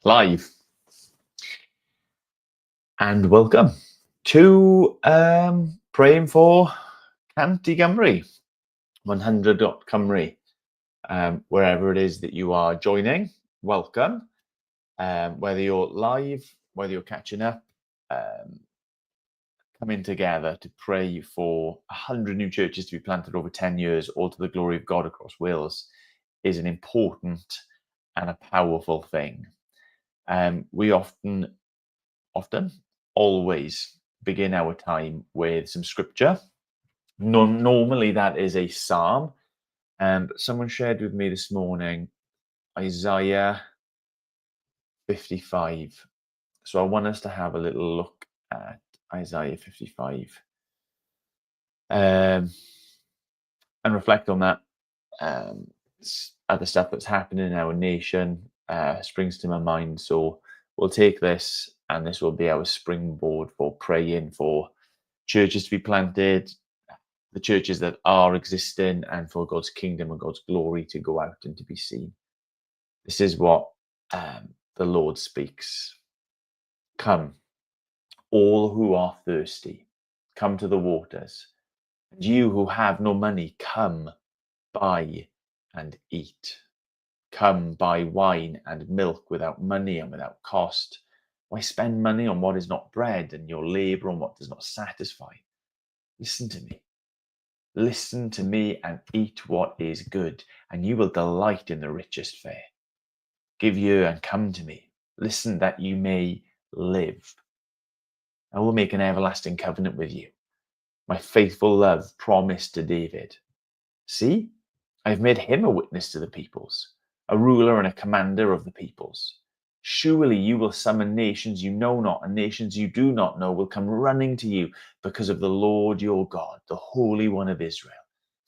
Live. And welcome to Praying for County Cymru, 100.cymru. Wherever it is that you are joining, welcome. Whether you're live, whether you're catching up, coming together to pray for 100 new churches to be planted over 10 years, all to the glory of God across Wales, is an important and a powerful thing. We always begin our time with some scripture. Normally that is a psalm, but someone shared with me this morning Isaiah 55. So I want us to have a little look at Isaiah 55 and reflect on that. Other stuff that's happening in our nation springs to my mind. So we'll take this, and this will be our springboard for praying for churches to be planted, the churches that are existing, and for God's kingdom and God's glory to go out and to be seen. This is what the Lord speaks. Come, all who are thirsty, come to the waters. And you who have no money, come, buy and eat. Come, buy wine and milk without money and without cost. Why spend money on what is not bread, and your labor on what does not satisfy? Listen to me. Listen to me and eat what is good, and you will delight in the richest fare. Give ear and come to me. Listen that you may live. I will make an everlasting covenant with you, my faithful love promised to David. See, I have made him a witness to the peoples, a ruler and a commander of the peoples. Surely you will summon nations you know not, and nations you do not know will come running to you because of the Lord your God, the Holy One of Israel,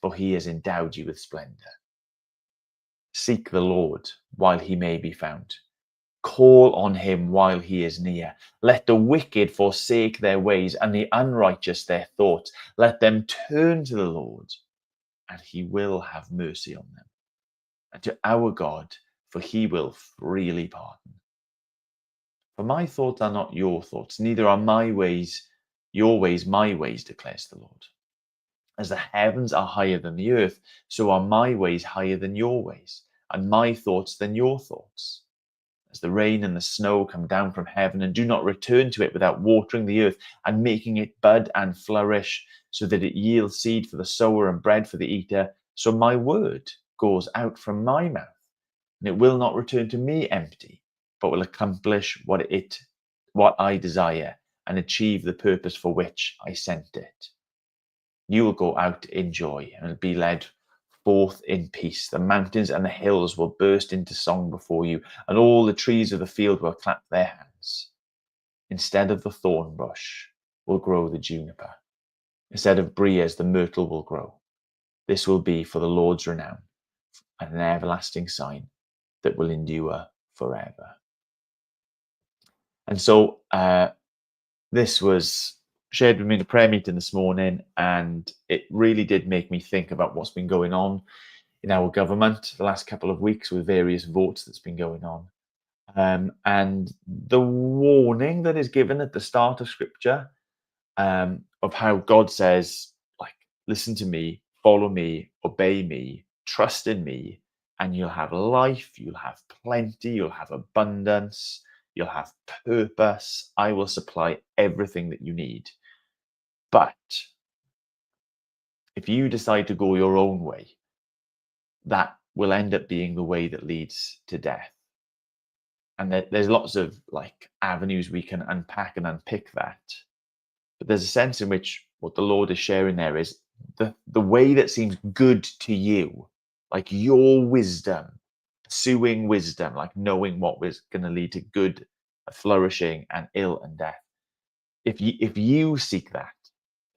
for he has endowed you with splendor. Seek the Lord while he may be found. Call on him while he is near. Let the wicked forsake their ways, and the unrighteous their thoughts. Let them turn to the Lord, and he will have mercy on them, and to our God, for he will freely pardon. For my thoughts are not your thoughts, neither are my ways your ways my ways, declares the Lord. As the heavens are higher than the earth, so are my ways higher than your ways, and my thoughts than your thoughts. As the rain and the snow come down from heaven and do not return to it without watering the earth and making it bud and flourish, so that it yields seed for the sower and bread for the eater, so my word goes out from my mouth, and it will not return to me empty, but will accomplish what I desire and achieve the purpose for which I sent it. You will go out in joy and be led forth in peace. The mountains and the hills will burst into song before you, and all the trees of the field will clap their hands. Instead of the thorn bush will grow the juniper. Instead of briars, the myrtle will grow. This will be for the Lord's renown, and an everlasting sign that will endure forever. And so this was shared with me in a prayer meeting this morning, and it really did make me think about what's been going on in our government the last couple of weeks with various votes that's been going on. And the warning that is given at the start of scripture of how God says, like, listen to me, follow me, obey me, trust in me, and you'll have life, you'll have plenty, you'll have abundance, you'll have purpose. I will supply everything that you need. But if you decide to go your own way, that will end up being the way that leads to death. And there's lots of like avenues we can unpack and unpick that. But there's a sense in which what the Lord is sharing there is the way that seems good to you, like your wisdom, pursuing wisdom, like knowing what was going to lead to good, flourishing, and ill and death. If you seek that,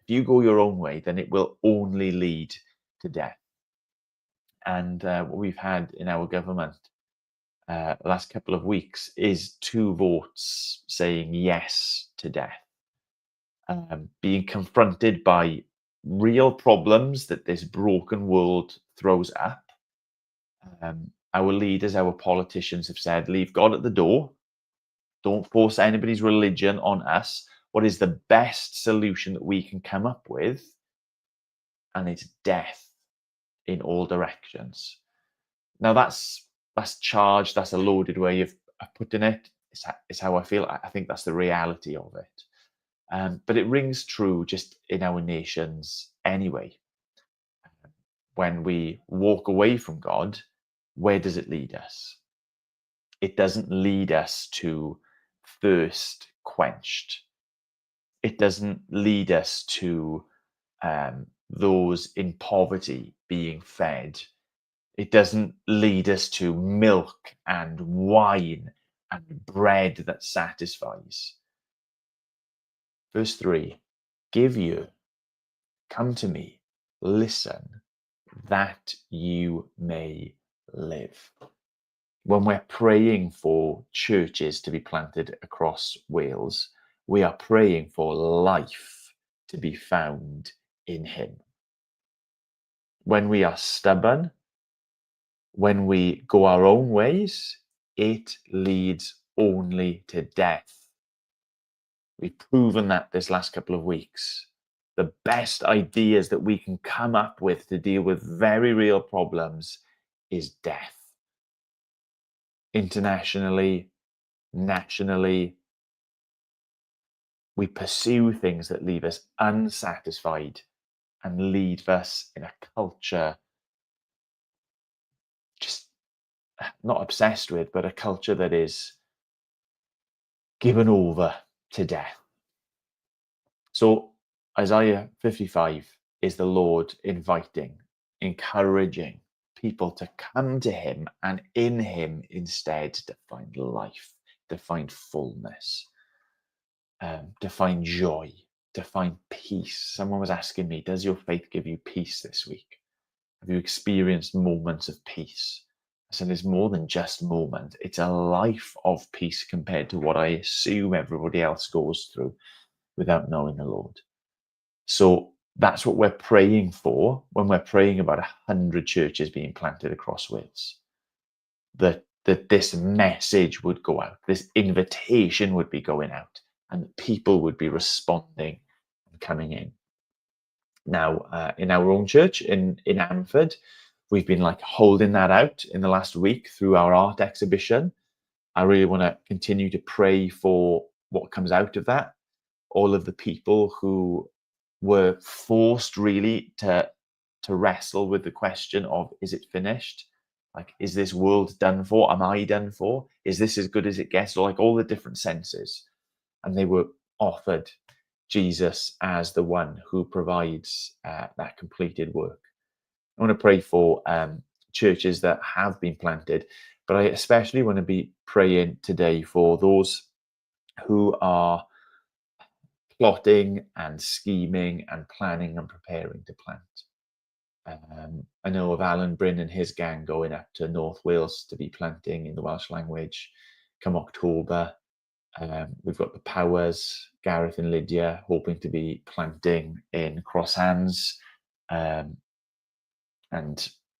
if you go your own way, then it will only lead to death. And what we've had in our government the last couple of weeks is 2 votes saying yes to death, being confronted by real problems that this broken world throws up. Our leaders, our politicians have said, leave God at the door, Don't force anybody's religion on us. What is the best solution that we can come up with? And it's death in all directions. Now that's charged. That's a loaded way of putting it. It's how I feel. I think that's the reality of it. But it rings true just in our nations anyway. When we walk away from God, where does it lead us? It doesn't lead us to thirst quenched. It doesn't lead us to those in poverty being fed. It doesn't lead us to milk and wine and bread that satisfies. Verse 3, give ear, come to me, listen, that you may live. When we're praying for churches to be planted across Wales, we are praying for life to be found in him. When we are stubborn, when we go our own ways, it leads only to death. We've proven that this last couple of weeks. The best ideas that we can come up with to deal with very real problems is death. Internationally, nationally, we pursue things that leave us unsatisfied and leave us in a culture just not obsessed with, but a culture that is given over to death. So Isaiah 55 is the Lord inviting, encouraging people to come to him, and in him instead to find life, to find fullness, to find joy, to find peace. Someone was asking me, does your faith give you peace this week? Have you experienced moments of peace? I said, it's more than just moments. It's a life of peace compared to what I assume everybody else goes through without knowing the Lord. So that's what we're praying for when we're praying about 100 churches being planted across Wales. That this message would go out, this invitation would be going out, and people would be responding and coming in. Now, in our own church in Amford, we've been like holding that out in the last week through our art exhibition. I really want to continue to pray for what comes out of that. All of the people who were forced really to wrestle with the question of, is it finished? Like, is this world done for? Am I done for? Is this as good as it gets? Or like all the different senses. And they were offered Jesus as the one who provides that completed work. I want to pray for churches that have been planted, but I especially want to be praying today for those who are plotting and scheming and planning and preparing to plant. I know of Alan Bryn and his gang going up to North Wales to be planting in the Welsh language come October. We've got the Powers, Gareth and Lydia, hoping to be planting in Crosshands and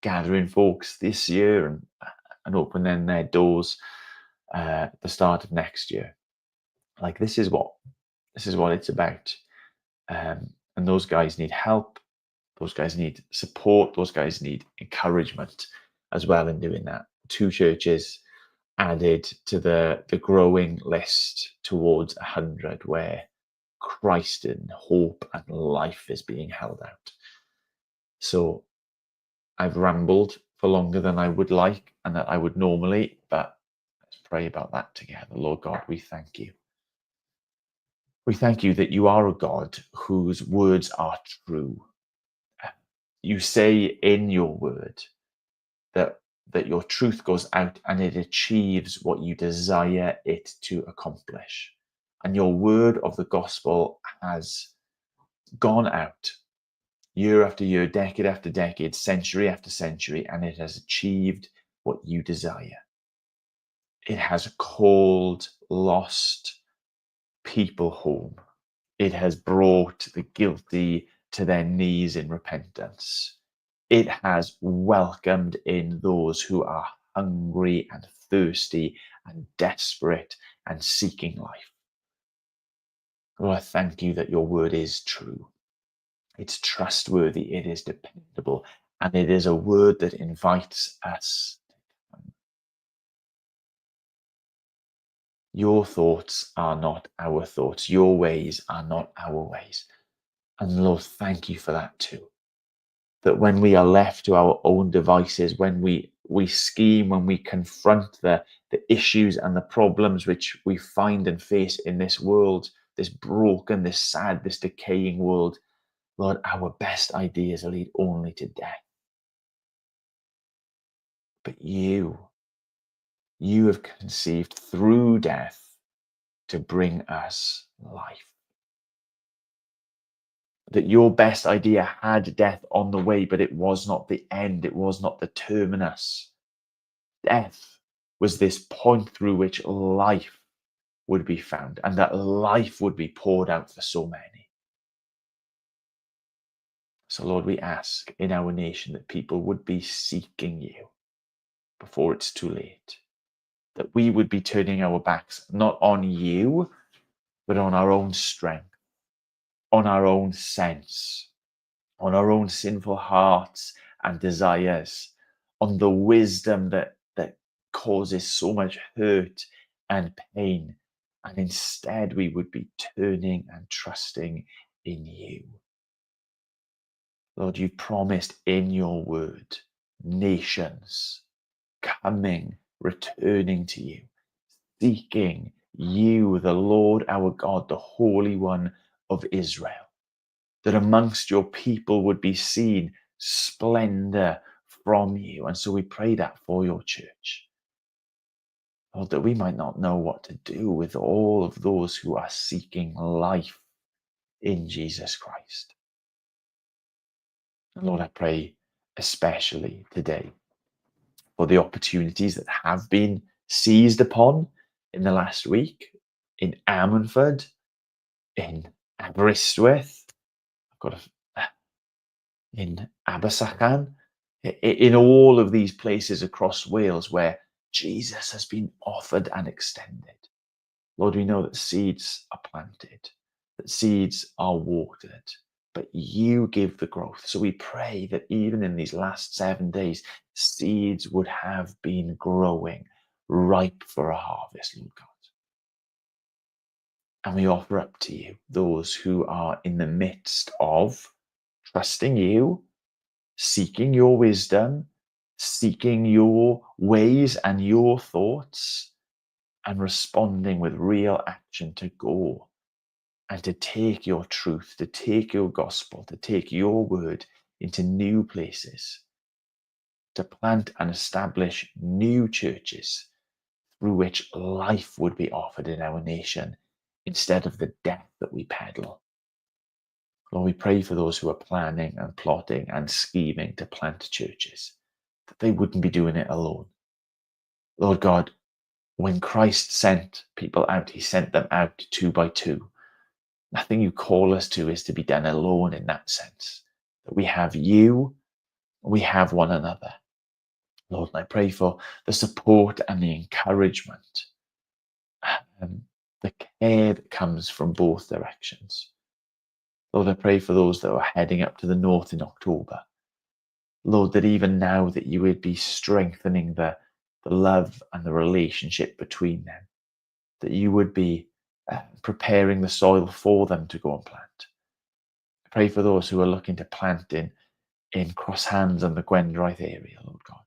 gathering folks this year and opening their doors at the start of next year. Like this is what it's about. And those guys need help. Those guys need support. Those guys need encouragement as well in doing that. 2 churches added to the growing list towards 100 where Christ and hope and life is being held out. So I've rambled for longer than I would like and that I would normally, but let's pray about that together. Lord God, we thank you. We thank you that you are a God whose words are true. You say in your word that your truth goes out and it achieves what you desire it to accomplish. And your word of the gospel has gone out year after year, decade after decade, century after century, and it has achieved what you desire. It has called lost people home. It has brought the guilty to their knees in repentance. It has welcomed in those who are hungry and thirsty and desperate and seeking life. Lord, I thank you that your word is true. It's trustworthy, it is dependable, and it is a word that invites us. Your thoughts are not our thoughts. Your ways are not our ways. And Lord, thank you for that too. That when we are left to our own devices, when we scheme, when we confront the issues and the problems which we find and face in this world, this broken, this sad, this decaying world, Lord, our best ideas lead only to death. But you have conceived through death to bring us life. That your best idea had death on the way, but it was not the end. It was not the terminus. Death was this point through which life would be found, and that life would be poured out for so many. So, Lord, we ask in our nation that people would be seeking you before it's too late. That we would be turning our backs not on you, but on our own strength, on our own sense, on our own sinful hearts and desires, on the wisdom that causes so much hurt and pain. And instead, we would be turning and trusting in you. Lord, you promised in your word nations coming, returning to you, seeking you, the Lord our God, the Holy One of Israel. That amongst your people would be seen splendor from you. And so we pray that for your church. Lord, that we might not know what to do with all of those who are seeking life in Jesus Christ. And Lord, I pray especially today for the opportunities that have been seized upon in the last week in Ammanford, in Aberystwyth, I've got in Abersacan, in all of these places across Wales where Jesus has been offered and extended. Lord, we know that seeds are planted, that seeds are watered, but you give the growth. So we pray that even in these last 7 days, seeds would have been growing, ripe for a harvest, Lord God. And we offer up to you those who are in the midst of trusting you, seeking your wisdom, seeking your ways and your thoughts, and responding with real action to go and to take your truth, to take your gospel, to take your word into new places, to plant and establish new churches through which life would be offered in our nation instead of the death that we peddle. Lord, we pray for those who are planning and plotting and scheming to plant churches, that they wouldn't be doing it alone. Lord God, when Christ sent people out, he sent them out 2 by 2. Nothing you call us to is to be done alone in that sense. That we have you, we have one another. Lord, I pray for the support and the encouragement, the care that comes from both directions. Lord, I pray for those that are heading up to the north in October. Lord, that even now that you would be strengthening the love and the relationship between them, that you would be preparing the soil for them to go and plant. I pray for those who are looking to plant in Cross Hands and the Gwendraeth area, Lord God.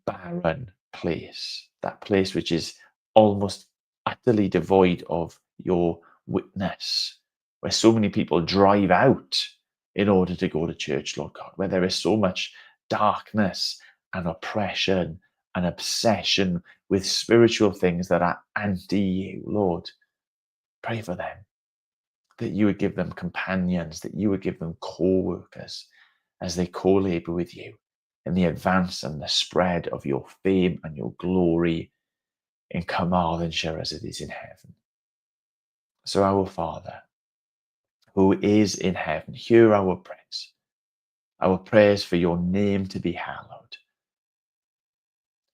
Barren place, that place which is almost utterly devoid of your witness, where so many people drive out in order to go to church, Lord God, where there is so much darkness and oppression and obsession with spiritual things that are anti you, Lord. Pray for them, that you would give them companions, that you would give them co-workers as they co-labor with you in the advance and the spread of your fame and your glory in Carmarthenshire as it is in heaven. So our Father, who is in heaven, hear our prayers for your name to be hallowed,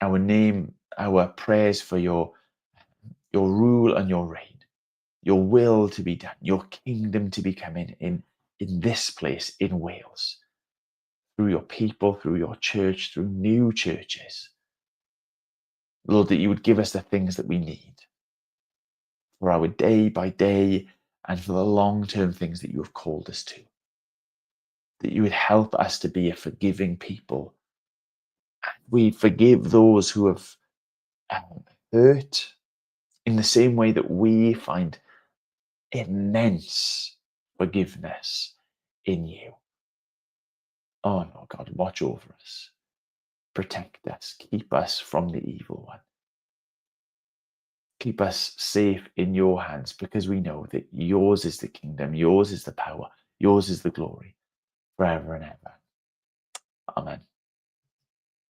our prayers for your your rule and your reign, your will to be done, your kingdom to be coming in this place in Wales, through your people, through your church, through new churches. Lord, that you would give us the things that we need for our day by day and for the long-term things that you have called us to. That you would help us to be a forgiving people. We forgive those who have hurt in the same way that we find immense forgiveness in you. Oh no, God, watch over us. Protect us. Keep us from the evil one. Keep us safe in your hands, because we know that yours is the kingdom, yours is the power, yours is the glory, forever and ever. Amen.